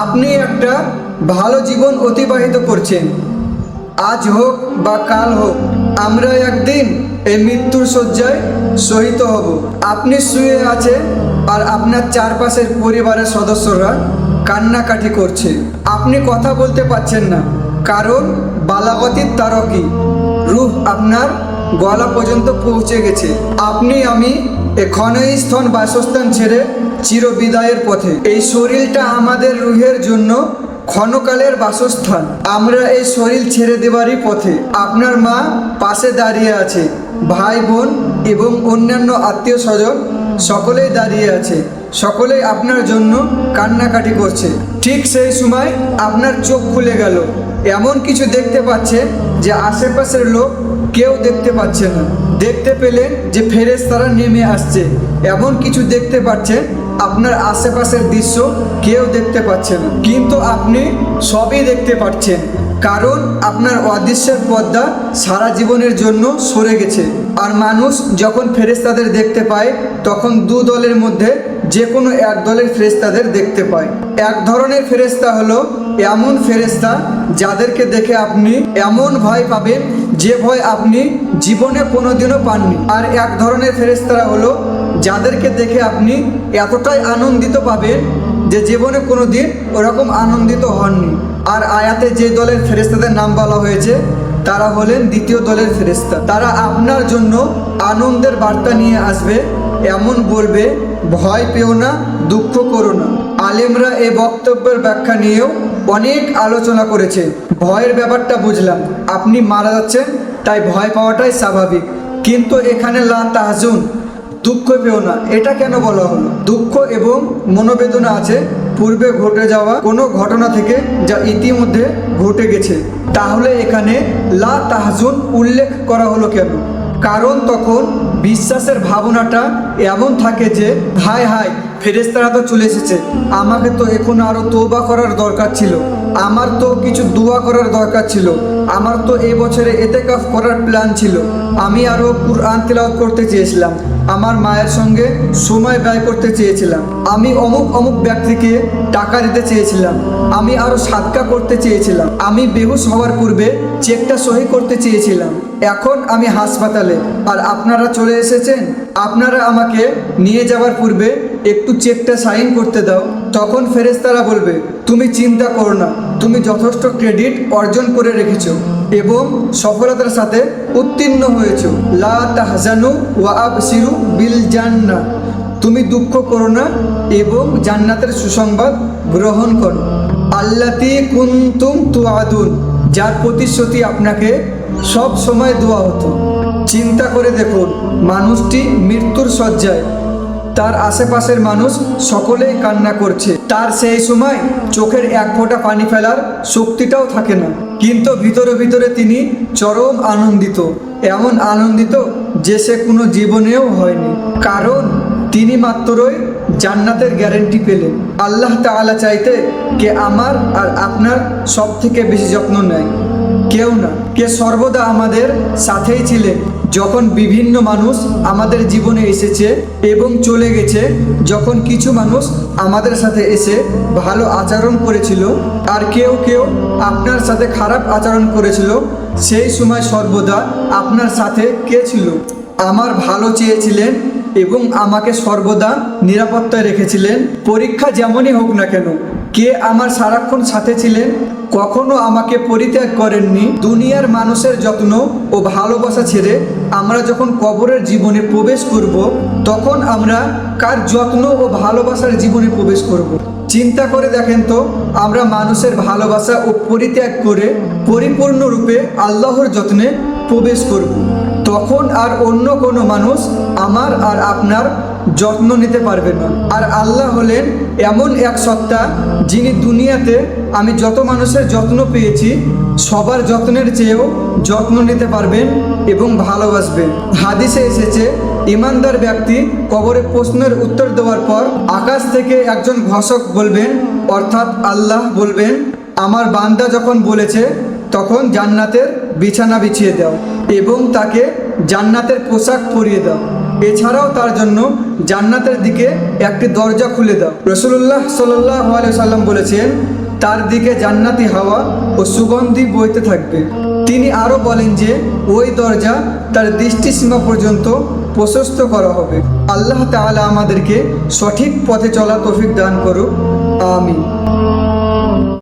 আপনি একটা ভালো জীবন অতিবাহিত করছেন। আজ হোক বা কাল হোক, আমরা একদিন এই মৃত্যুর শয্যায় শহীদ হব। আপনি শুয়ে আছেন আর আপনার চারপাশের পরিবারের সদস্যরা কান্নাকাটি করছে। আপনি কথা বলতে পারছেন না, কারণ বালাগতির তারকি রূহ আপনার গলা পর্যন্ত পৌঁছে গেছে। আপনি আমি এ ক্ষণস্থান বাসস্থান ছেড়ে চিরবিদায়ের পথে। এই শরীরটা আমাদের রুহের জন্য ক্ষণকালের বাসস্থান। আমরা এই শরীর ছেড়ে দেবারই পথে। আপনার মা পাশে দাঁড়িয়ে আছে, ভাই বোন এবং অন্যান্য আত্মীয় স্বজন সকলেই দাঁড়িয়ে আছে। সকলেই আপনার জন্য কান্নাকাটি করছে। ঠিক সেই সময় আপনার চোখ খুলে গেল। এমন কিছু দেখতে পাচ্ছেন যে আশেপাশের লোক কেউ দেখতে পাচ্ছে না। দেখতে পেলেন যে ফেরেশতারা নেমে আসছে। এমন কিছু দেখতে পাচ্ছেন আপনার আশেপাশের দৃশ্য কেউ দেখতে পাচ্ছে না, কিন্তু আপনি সবই দেখতে পাচ্ছেন, কারণ আপনার অদৃশ্যের পর্দা সারা জীবনের জন্য সরে গেছে। আর মানুষ যখন ফেরেশতাদের দেখতে পায়, তখন দু দলের মধ্যে যে কোনো এক দলের ফেরেশতাদের দেখতে পায়। এক ধরনের ফেরেশতা হলো এমন ফেরেশতা যাদেরকে দেখে আপনি এমন ভয় পাবেন যে ভয় আপনি জীবনে কোনোদিনও পাননি। আর এক ধরনের ফেরেশতারা হলো যাদেরকে দেখে আপনি এতটাই আনন্দিত পাবেন যে জীবনে কোনোদিন ওরকম আনন্দিত হননি। আর আয়াতে যে দলের ফেরেশতাদের নাম বলা হয়েছে তারা হলেন দ্বিতীয় দলের ফেরেশতা। তারা আপনার জন্য আনন্দের বার্তা নিয়ে আসবে, এমন বলবে, ভয় পেও না, দুঃখ করো না। আলেমরা এই বক্তব্যের ব্যাখ্যা নিয়েও অনেক আলোচনা করেছে। ভয়ের ব্যাপারটা বুঝলাম, আপনি মারা যাচ্ছেন তাই ভয় পাওয়াটাই স্বাভাবিক, কিন্তু এখানে লা তাহজুন, দুঃখ পেও না, এটা কেন বলা হলো? দুঃখ এবং মনোবেদনা আছে পূর্বে ঘটে যাওয়া কোনো ঘটনা থেকে, যা ইতিমধ্যে ঘটে গেছে। তাহলে এখানে লা তাহজুন উল্লেখ করা হলো কেন? কারণ তখন বিশ্বাসের ভাবনাটা এমন থাকে যে হায় হায়, ফেরেশতারা তো চলে এসেছে, আমাকে তো এখন আরও তওবা করার দরকার ছিল, আমার তো কিছু দোয়া করার দরকার ছিল, আমার তো এই বছরে ইতিকাফ করার প্ল্যান ছিল, আমি আরও কুরআন তিলাওয়াত করতে চেয়েছিলাম, আমার মায়ের সঙ্গে সময় ব্যয় করতে চেয়েছিলাম, আমি অমুক অমুক ব্যক্তিকে টাকা দিতে চেয়েছিলাম, আমি আরও সাদকা করতে চেয়েছিলাম, আমি বেহুশ হওয়ার পূর্বে চেকটা সহি করতে চেয়েছিলাম, এখন আমি হাসপাতালে আর আপনারা চলে এসেছেন, আপনারা আমাকে নিয়ে যাওয়ার পূর্বে একটু চেকটা সাইন করতে দাও। তখন ফেরেশতারা বলবে, তুমি চিন্তা করো না, তুমি যথেষ্ট ক্রেডিট অর্জন করে রেখেছো এবং সফলতার সাথে উত্তীর্ণ হয়েছো। লা তাহজানু ওয়া আবশিরু বিল জান্নাহ, তুমি দুঃখ করো না এবং জান্নাতের সুসংবাদ গ্রহণ করো। আল্লাতী কুনতুম তুআদুন, যার প্রতিশ্রুতি আপনাকে সব সময় দেওয়া হতো। চিন্তা করে দেখুন, মানুষটি মৃত্যুর শয্যায়, তার আশেপাশের মানুষ সকলেই কান্না করছে, তার সেই সময় চোখের এক ফোঁটা পানি ফেলার শক্তিটাও থাকে না, কিন্তু ভিতরে ভিতরে তিনি চরম আনন্দিত, এমন আনন্দিত যে সে কোনো জীবনেও হয়নি, কারণ তিনি মাত্রই জান্নাতের গ্যারেন্টি পেলেন। আল্লাহ তাআলা চাইতে কে আমার আর আপনার সব থেকে বেশি যত্ন নেয়? কেউ না। কে সর্বদা আমাদের সাথেই ছিলেন যখন বিভিন্ন মানুষ আমাদের জীবনে এসেছে এবং চলে গেছে, যখন কিছু মানুষ আমাদের সাথে এসে ভালো আচরণ করেছিল আর কেউ কেউ আপনার সাথে খারাপ আচরণ করেছিল, সেই সময় সর্বদা আপনার সাথে কে ছিল? আমার ভালো চেয়েছিলেন এবং আমাকে সর্বদা নিরাপত্তায় রেখেছিলেন। পরীক্ষা যেমনই হোক না কেন, কে আমার সারাক্ষণ সাথে ছিলেন, কখনো আমাকে পরিত্যাগ করেননি। দুনিয়ার মানুষের যত্ন ও ভালোবাসা ছেড়ে আমরা যখন কবরের জীবনে প্রবেশ করব, তখন আমরা কার যত্ন ও ভালোবাসার জীবনে প্রবেশ করব? চিন্তা করে দেখেন তো, আমরা মানুষের ভালোবাসা ও পরিত্যাগ করে পরিপূর্ণরূপে আল্লাহর যত্নে প্রবেশ করব, তখন আর অন্য কোনো মানুষ আমার আর আপনার যত্ন নিতে পারবে না। আর আল্লাহ হলেন এমন এক সত্তা, যিনি দুনিয়াতে আমি যত মানুষের যত্ন পেয়েছি সবার যত্নের চেয়েও যত্ন নিতে পারবেন এবং ভালোবাসবেন। হাদিসে এসেছে, ইমানদার ব্যক্তি কবরে প্রশ্নের উত্তর দেওয়ার পর আকাশ থেকে একজন ঘোষক বলবেন, অর্থাৎ আল্লাহ বলবেন, আমার বান্দা যখন বলেছে তখন জান্নাতের বিছানা বিছিয়ে দাও এবং তাকে জান্নাতের পোশাক পরিয়ে দাও। এছাড়াও তার জন্য জান্নাতের দিকে একটি দরজা খুলে দাও। রাসূলুল্লাহ সাল্লাল্লাহু আলাইহি সাল্লাম বলেছেন, তার দিকে জান্নাতি হাওয়া ও সুগন্ধি বইতে থাকবে। তিনি আরও বলেন যে ওই দরজা তার দৃষ্টিসীমা পর্যন্ত প্রশস্ত করা হবে। আল্লাহ তাআলা আমাদেরকে সঠিক পথে চলা তৌফিক দান করুক। আমিন।